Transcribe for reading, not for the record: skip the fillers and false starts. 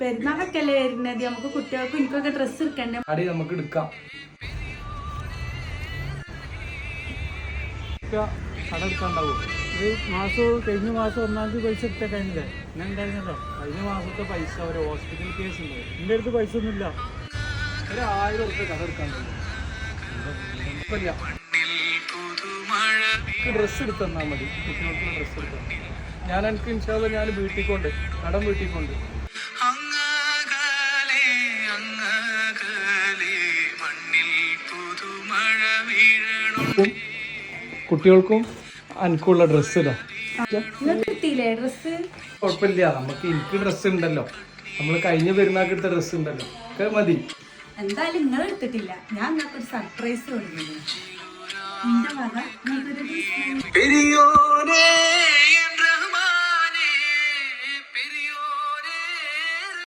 പെരുന്നാളൊക്കെ അല്ലേ വരുന്നത്, നമുക്ക് കുട്ടികൾക്കും എനിക്കൊക്കെ ഡ്രസ്സ് എടുക്കണ്ടേ? അടി നമുക്ക് എടുക്കാം. കട എടുക്കാണ്ടാവും. ഒരു മാസം കഴിഞ്ഞ മാസം 1-ാം തീയതി പൈസ എടുത്ത കഴിഞ്ഞില്ലേ? ഞാൻ ഉണ്ടായിരുന്നല്ലോ കഴിഞ്ഞ മാസത്തെ പൈസ. ഒരു ഹോസ്പിറ്റൽ കേസ് ഉണ്ട്, എൻ്റെ അടുത്ത് പൈസ ഒന്നുമില്ല. ഒരു 1000 ഉറുപ്പിക കട എടുക്കാണ്ടാവും. ഡ്രസ്സ് എടുത്ത് തന്നാൽ മതി, കുട്ടികൾക്കുള്ള ഡ്രസ്സ് എടുത്താൽ. ഞാൻ എനിക്ക് ഇൻഷാല്ല ഞാൻ വീട്ടിൽ കൊണ്ട് കടം വീട്ടിൽ കൊണ്ട് കുട്ടികൾക്കും എനിക്കുള്ള ഡ്രസ്സ് ഇടാം. ഡ്രസ്സ് കുഴപ്പമില്ല, നമുക്ക് എനിക്ക് ഡ്രസ്സ് ഉണ്ടല്ലോ, നമ്മൾ കഴിഞ്ഞ പെരുന്നാൾക്ക് എടുത്ത ഡ്രസ്സ് ഉണ്ടല്ലോ, ഒക്കെ മതി. എന്തായാലും നിങ്ങൾ എടുത്തിട്ടില്ല, ഞാൻ നിങ്ങൾക്കൊരു സർപ്രൈസ് കൊടുക്കുന്നു. എന്റെ വക നിങ്ങൾക്കൊരു